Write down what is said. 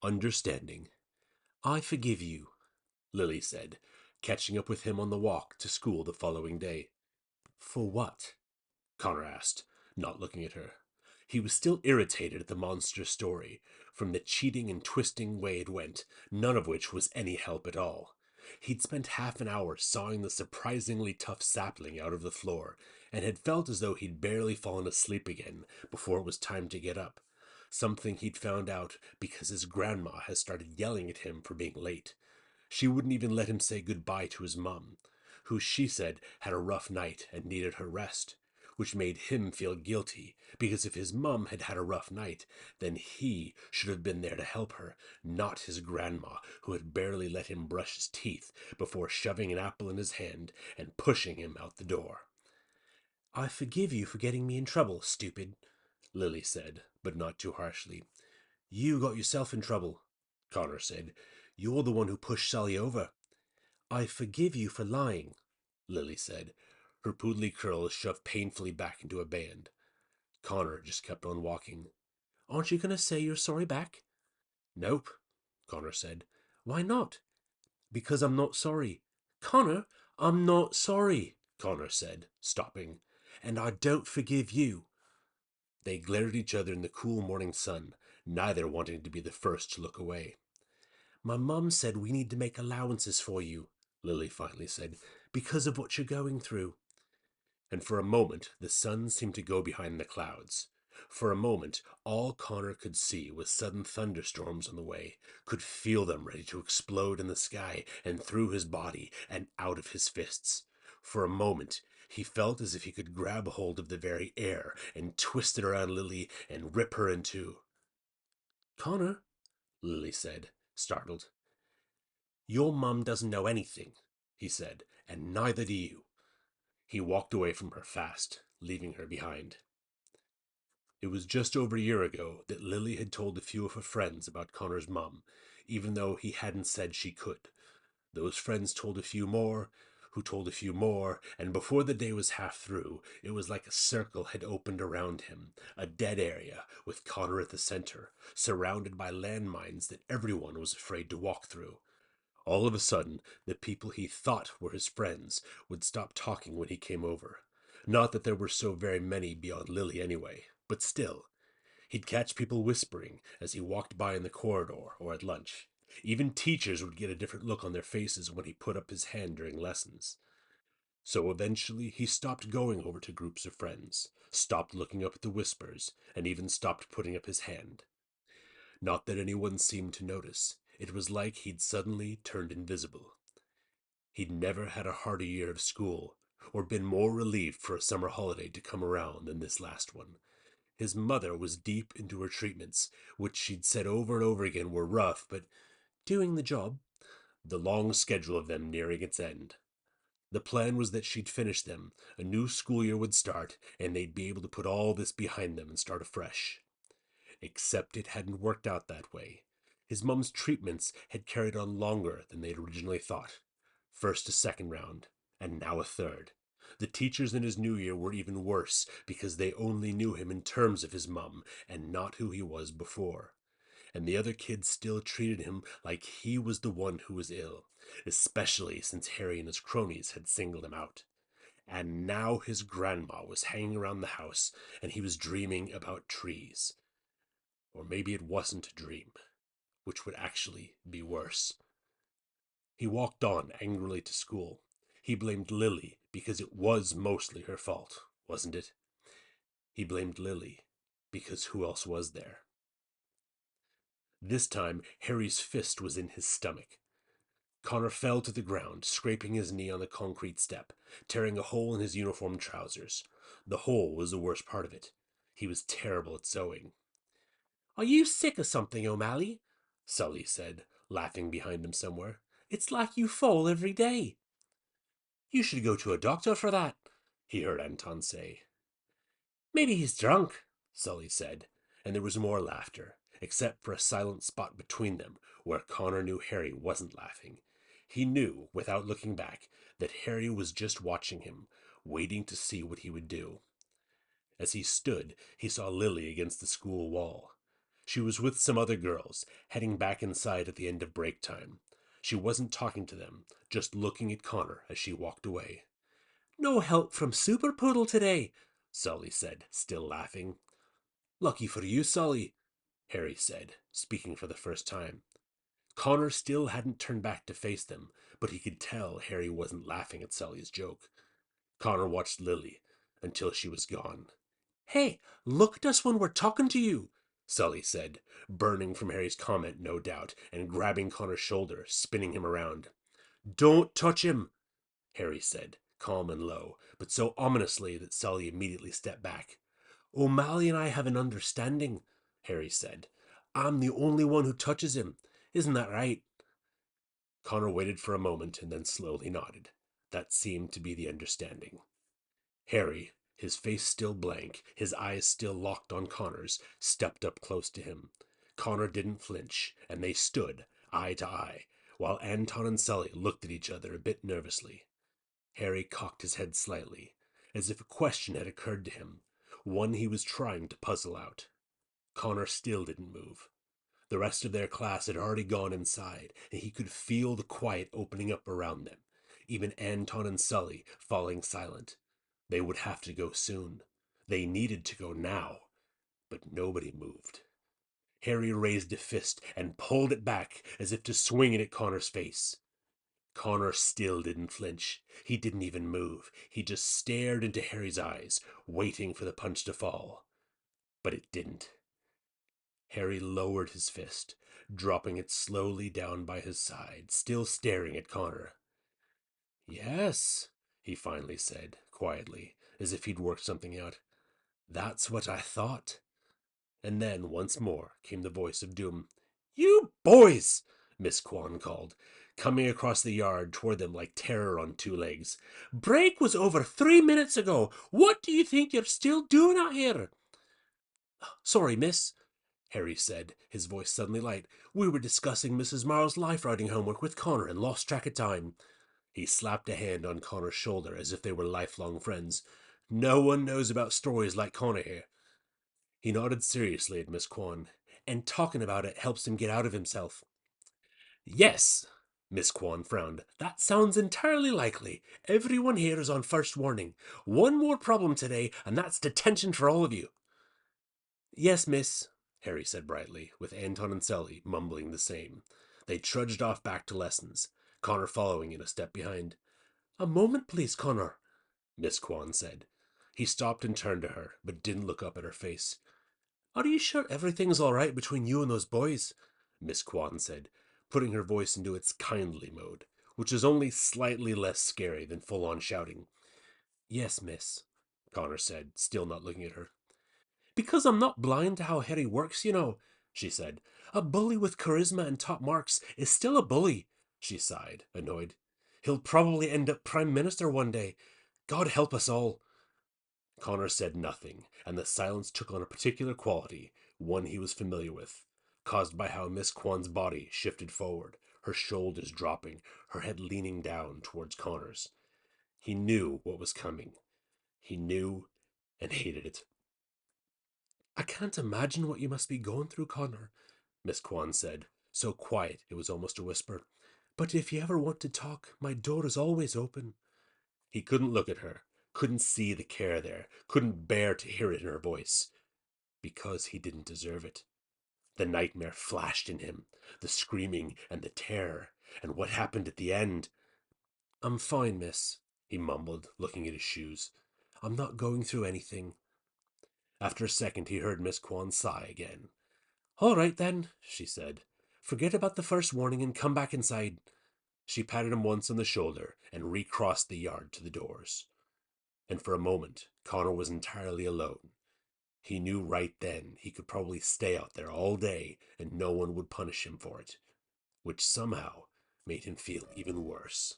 Understanding. "I forgive you," Lily said, catching up with him on the walk to school the following day. "For what?" Connor asked, not looking at her. He was still irritated at the monster's story, from the cheating and twisting way it went, none of which was any help at all. He'd spent half an hour sawing the surprisingly tough sapling out of the floor, and had felt as though he'd barely fallen asleep again before it was time to get up. Something he'd found out because his grandma had started yelling at him for being late. She wouldn't even let him say goodbye to his mum, who she said had a rough night and needed her rest, which made him feel guilty, because if his mum had had a rough night, then he should have been there to help her, not his grandma, who had barely let him brush his teeth before shoving an apple in his hand and pushing him out the door. "I forgive you for getting me in trouble, stupid," Lily said, but not too harshly. "You got yourself in trouble," Connor said. "You're the one who pushed Sally over." "I forgive you for lying," Lily said, her poodly curls shoved painfully back into a band. Connor just kept on walking. "Aren't you going to say you're sorry back?" "Nope," Connor said. "Why not?" "Because I'm not sorry." "Connor, I'm not sorry," Connor said, stopping. "And I don't forgive you." They glared at each other in the cool morning sun, neither wanting to be the first to look away. "My mum said we need to make allowances for you," Lily finally said, "because of what you're going through." And for a moment the sun seemed to go behind the clouds. For a moment all Connor could see was sudden thunderstorms on the way, could feel them ready to explode in the sky and through his body and out of his fists. For a moment he felt as if he could grab hold of the very air and twist it around Lily and rip her in two. "Connor," Lily said, startled. "Your mum doesn't know anything," he said, "and neither do you." He walked away from her fast, leaving her behind. It was just over a year ago that Lily had told a few of her friends about Connor's mum, even though he hadn't said she could. Those friends told a few more, who told a few more, and before the day was half through, it was like a circle had opened around him, a dead area, with Connor at the center, surrounded by landmines that everyone was afraid to walk through. All of a sudden, the people he thought were his friends would stop talking when he came over. Not that there were so very many beyond Lily anyway, but still. He'd catch people whispering as he walked by in the corridor or at lunch. Even teachers would get a different look on their faces when he put up his hand during lessons. So eventually he stopped going over to groups of friends, stopped looking up at the whispers, and even stopped putting up his hand. Not that anyone seemed to notice. It was like he'd suddenly turned invisible. He'd never had a harder year of school, or been more relieved for a summer holiday to come around than this last one. His mother was deep into her treatments, which she'd said over and over again were rough, but doing the job, the long schedule of them nearing its end. The plan was that she'd finish them, a new school year would start, and they'd be able to put all this behind them and start afresh. Except it hadn't worked out that way. His mum's treatments had carried on longer than they'd originally thought. First a second round, and now a third. The teachers in his new year were even worse because they only knew him in terms of his mum and not who he was before. And the other kids still treated him like he was the one who was ill, especially since Harry and his cronies had singled him out. And now his grandma was hanging around the house and he was dreaming about trees. Or maybe it wasn't a dream, which would actually be worse. He walked on angrily to school. He blamed Lily because it was mostly her fault, wasn't it? He blamed Lily because who else was there? This time, Harry's fist was in his stomach. Connor fell to the ground, scraping his knee on the concrete step, tearing a hole in his uniform trousers. The hole was the worst part of it. He was terrible at sewing. "Are you sick or something, O'Malley?" Sully said, laughing behind him somewhere. "It's like you fall every day." "You should go to a doctor for that," he heard Anton say. "Maybe he's drunk," Sully said, and there was more laughter, except for a silent spot between them where Connor knew Harry wasn't laughing. He knew, without looking back, that Harry was just watching him, waiting to see what he would do. As he stood, he saw Lily against the school wall. She was with some other girls, heading back inside at the end of break time. She wasn't talking to them, just looking at Connor as she walked away. No help from Super Poodle today, Sully said, still laughing. Lucky for you, Sully, Harry said, speaking for the first time. Connor still hadn't turned back to face them, but he could tell Harry wasn't laughing at Sully's joke. Connor watched Lily until she was gone. Hey, look at us when we're talking to you, Sully said, burning from Harry's comment, no doubt, and grabbing Connor's shoulder, spinning him around. Don't touch him, Harry said, calm and low, but so ominously that Sully immediately stepped back. O'Malley and I have an understanding, Harry said. I'm the only one who touches him. Isn't that right? Connor waited for a moment and then slowly nodded. That seemed to be the understanding. Harry, his face still blank, his eyes still locked on Connor's, stepped up close to him. Connor didn't flinch, and they stood, eye to eye, while Anton and Sully looked at each other a bit nervously. Harry cocked his head slightly, as if a question had occurred to him, one he was trying to puzzle out. Connor still didn't move. The rest of their class had already gone inside, and he could feel the quiet opening up around them, even Anton and Sully falling silent. They would have to go soon. They needed to go now. But nobody moved. Harry raised a fist and pulled it back as if to swing it at Connor's face. Connor still didn't flinch. He didn't even move. He just stared into Harry's eyes, waiting for the punch to fall. But it didn't. Harry lowered his fist, dropping it slowly down by his side, still staring at Connor. Yes, he finally said, quietly, as if he'd worked something out. That's what I thought. And then, once more, came the voice of doom. You boys! Miss Kwan called, coming across the yard toward them like terror on two legs. Break was over 3 minutes ago. What do you think you're still doing out here? Sorry, miss, Harry said, his voice suddenly light. We were discussing Mrs. Marl's life-riding homework with Connor and lost track of time. He slapped a hand on Connor's shoulder as if they were lifelong friends. No one knows about stories like Connor here. He nodded seriously at Miss Kwan, and talking about it helps him get out of himself. Yes, Miss Kwan frowned. That sounds entirely likely. Everyone here is on first warning. One more problem today, and that's detention for all of you. Yes, miss, Harry said brightly, with Anton and Sully mumbling the same. They trudged off back to lessons, Connor following in a step behind. A moment, please, Connor, Miss Kwan said. He stopped and turned to her, but didn't look up at her face. Are you sure everything's all right between you and those boys? Miss Kwan said, putting her voice into its kindly mode, which was only slightly less scary than full-on shouting. Yes, miss, Connor said, still not looking at her. Because I'm not blind to how Harry works, you know, she said. A bully with charisma and top marks is still a bully, she sighed, annoyed. He'll probably end up Prime Minister one day. God help us all. Connor said nothing, and the silence took on a particular quality, one he was familiar with, caused by how Miss Kwan's body shifted forward, her shoulders dropping, her head leaning down towards Connor's. He knew what was coming. He knew and hated it. I can't imagine what you must be going through, Connor, Miss Kwan said, so quiet it was almost a whisper. But if you ever want to talk, my door is always open. He couldn't look at her, couldn't see the care there, couldn't bear to hear it in her voice. Because he didn't deserve it. The nightmare flashed in him, the screaming and the terror, and what happened at the end. I'm fine, miss, he mumbled, looking at his shoes. I'm not going through anything. After a second he heard Miss Kwan sigh again. All right then, she said. Forget about the first warning and come back inside. She patted him once on the shoulder and recrossed the yard to the doors. And for a moment, Connor was entirely alone. He knew right then he could probably stay out there all day and no one would punish him for it, which somehow made him feel even worse.